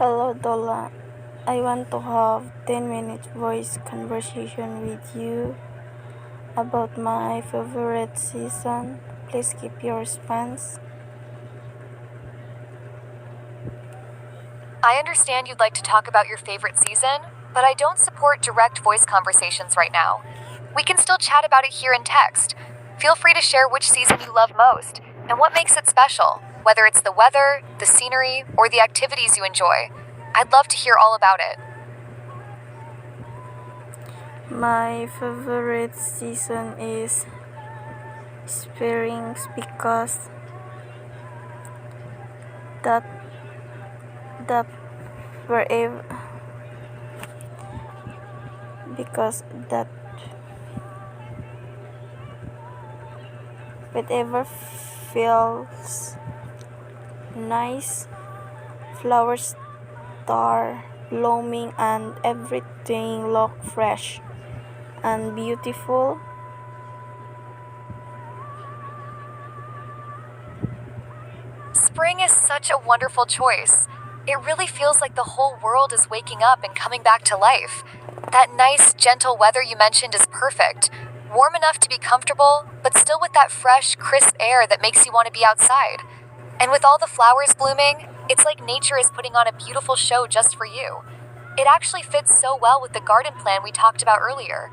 Hello, Dola. I want to have 10 minutes voice conversation with you about my favorite season. Please keep your response. I understand you'd like to talk about your favorite season, but I don't support direct voice conversations right now. We can still chat about it here in text. Feel free to share which season you love most and what makes it special, whether it's the weather, the scenery, or the activities you enjoy. I'd love to hear all about it. My favorite season is spring because that that wherever because that whatever feels nice, flowers start blooming and everything look fresh and beautiful. Spring is such a wonderful choice. It really feels like the whole world is waking up and coming back to life. That nice, gentle weather you mentioned is perfect. Warm enough to be comfortable, but still with that fresh, crisp air that makes you want to be outside. And with all the flowers blooming, it's like nature is putting on a beautiful show just for you. It actually fits so well with the garden plan we talked about earlier.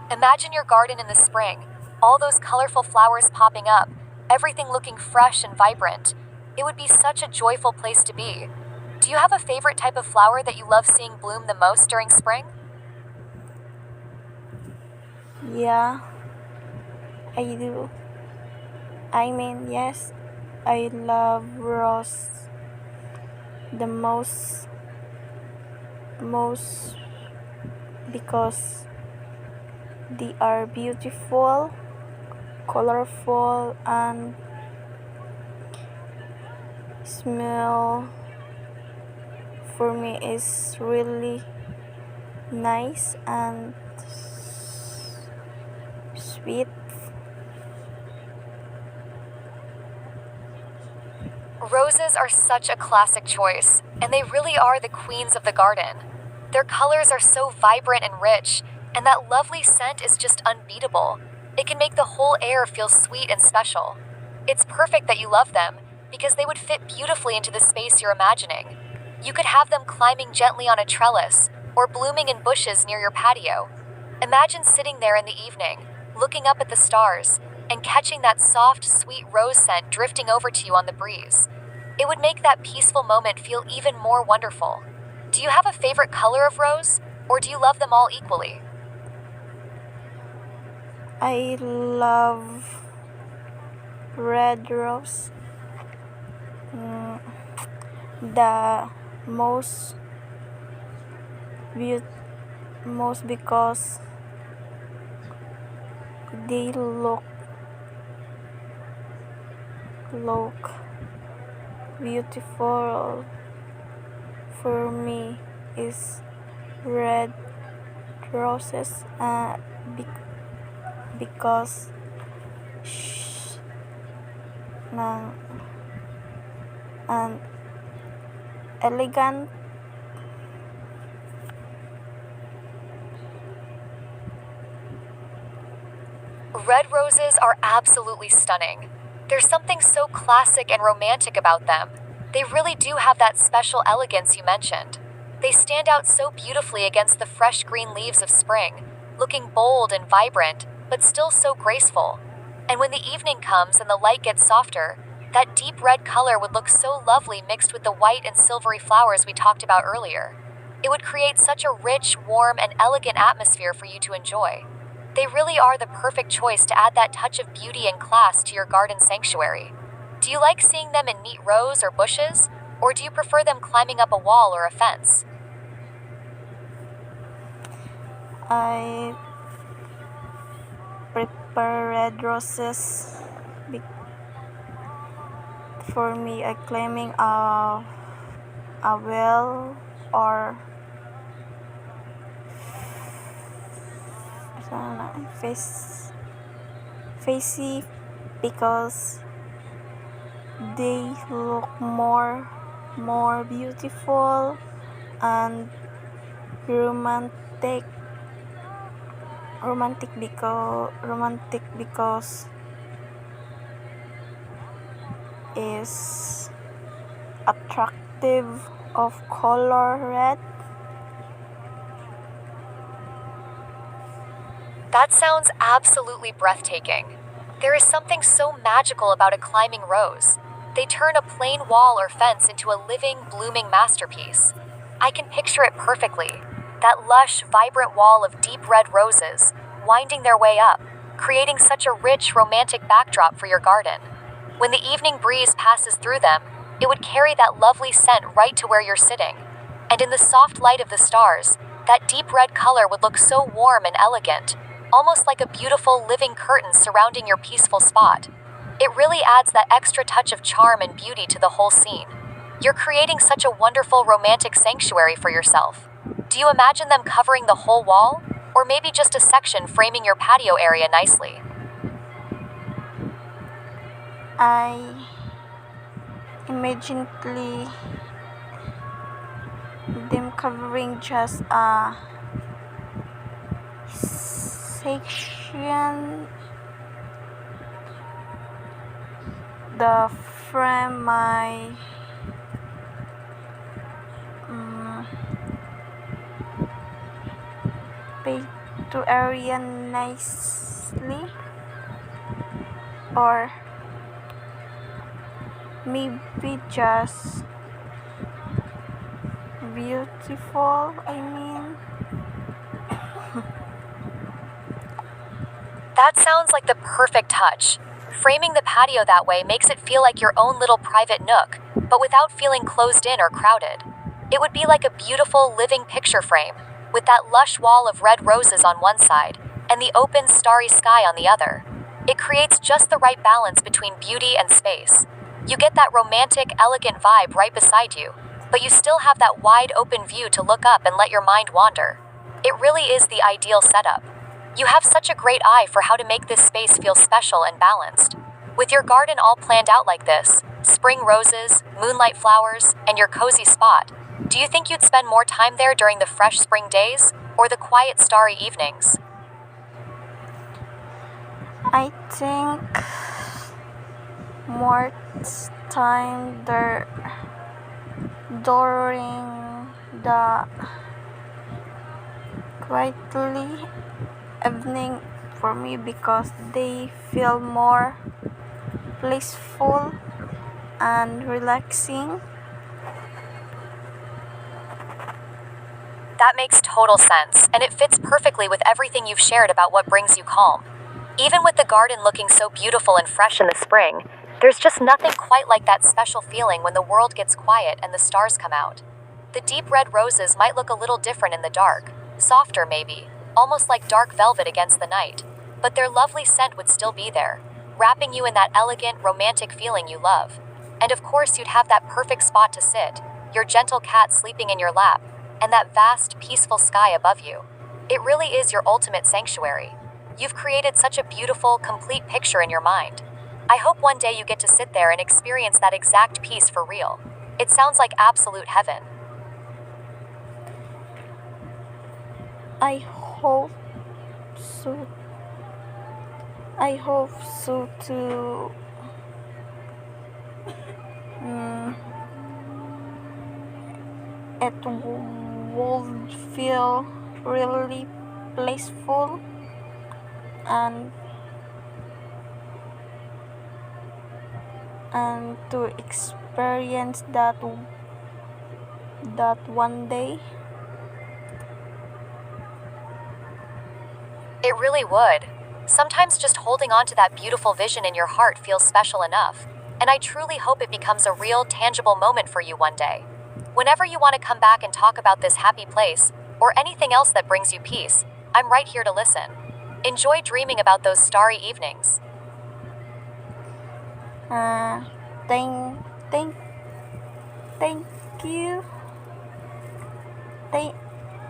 Imagine your garden in the spring, all those colorful flowers popping up, everything looking fresh and vibrant. It would be such a joyful place to be. Do you have a favorite type of flower that you love seeing bloom the most during spring? Yeah, I do. Yes, I love rose the most because they are beautiful, colorful, and smell for me is really nice and sweet. Roses are such a classic choice, and they really are the queens of the garden. Their colors are so vibrant and rich, and that lovely scent is just unbeatable. It can make the whole air feel sweet and special. It's perfect that you love them, because they would fit beautifully into the space you're imagining. You could have them climbing gently on a trellis, or blooming in bushes near your patio. Imagine sitting there in the evening, looking up at the stars, and catching that soft, sweet rose scent drifting over to you on the breeze. It would make that peaceful moment feel even more wonderful. Do you have a favorite color of rose, or do you love them all equally? I love red rose mm, the most beaut most because they look beautiful for me is red roses because sh- ng and elegant. Red roses are absolutely stunning. There's something so classic and romantic about them. They really do have that special elegance you mentioned. They stand out so beautifully against the fresh green leaves of spring, looking bold and vibrant, but still so graceful. And when the evening comes and the light gets softer, that deep red color would look so lovely mixed with the white and silvery flowers we talked about earlier. It would create such a rich, warm, and elegant atmosphere for you to enjoy. They really are the perfect choice to add that touch of beauty and class to your garden sanctuary. Do you like seeing them in neat rows or bushes, or do you prefer them climbing up a wall or a fence? I prepare red roses be- for me climbing a well or face facey because they look more beautiful and romantic romantic because is attractive of color red. That sounds absolutely breathtaking. There is something so magical about a climbing rose. They turn a plain wall or fence into a living, blooming masterpiece. I can picture it perfectly. That lush, vibrant wall of deep red roses, winding their way up, creating such a rich, romantic backdrop for your garden. When the evening breeze passes through them, it would carry that lovely scent right to where you're sitting. And in the soft light of the stars, that deep red color would look so warm and elegant, almost like a beautiful living curtain surrounding your peaceful spot. It really adds that extra touch of charm and beauty to the whole scene. You're creating such a wonderful romantic sanctuary for yourself. Do you imagine them covering the whole wall? Or maybe just a section framing your patio area nicely? I immediately them covering just a section the frame my pay to area nicely, or maybe just beautiful, I mean. That sounds like the perfect touch. Framing the patio that way makes it feel like your own little private nook, but without feeling closed in or crowded. It would be like a beautiful living picture frame, with that lush wall of red roses on one side, and the open, starry sky on the other. It creates just the right balance between beauty and space. You get that romantic, elegant vibe right beside you, but you still have that wide open view to look up and let your mind wander. It really is the ideal setup. You have such a great eye for how to make this space feel special and balanced. With your garden all planned out like this, spring roses, moonlight flowers, and your cozy spot, do you think you'd spend more time there during the fresh spring days or the quiet starry evenings? I think more time there during the quietly evening for me, because they feel more peaceful and relaxing. That makes total sense, and it fits perfectly with everything you've shared about what brings you calm. Even with the garden looking so beautiful and fresh in the spring, there's just nothing quite like that special feeling when the world gets quiet and the stars come out. The deep red roses might look a little different in the dark, softer maybe, almost like dark velvet against the night, but their lovely scent would still be there, wrapping you in that elegant, romantic feeling you love. And of course, you'd have that perfect spot to sit, your gentle cat sleeping in your lap, and that vast, peaceful sky above you. It really is your ultimate sanctuary. You've created such a beautiful, complete picture in your mind. I hope one day you get to sit there and experience that exact peace for real. It sounds like absolute heaven. I hope so. I hope so too. Mm, it would feel really peaceful and to experience that one day. It really would. Sometimes just holding on to that beautiful vision in your heart feels special enough, and I truly hope it becomes a real, tangible moment for you one day. Whenever you want to come back and talk about this happy place, or anything else that brings you peace, I'm right here to listen. Enjoy dreaming about those starry evenings. Uh, thank, thank, thank you, thank,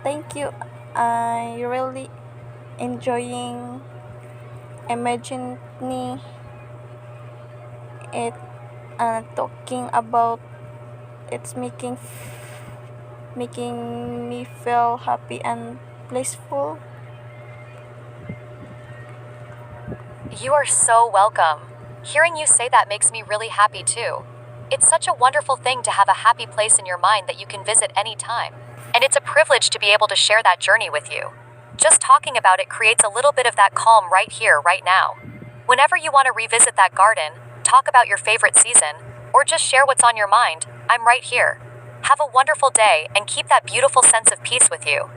thank you. I really enjoying imagining it, talking about it's making making me feel happy and blissful. You are so welcome. Hearing you say that makes me really happy too. It's such a wonderful thing to have a happy place in your mind that you can visit anytime. And it's a privilege to be able to share that journey with you. Just talking about it creates a little bit of that calm right here, right now. Whenever you want to revisit that garden, talk about your favorite season, or just share what's on your mind, I'm right here. Have a wonderful day and keep that beautiful sense of peace with you.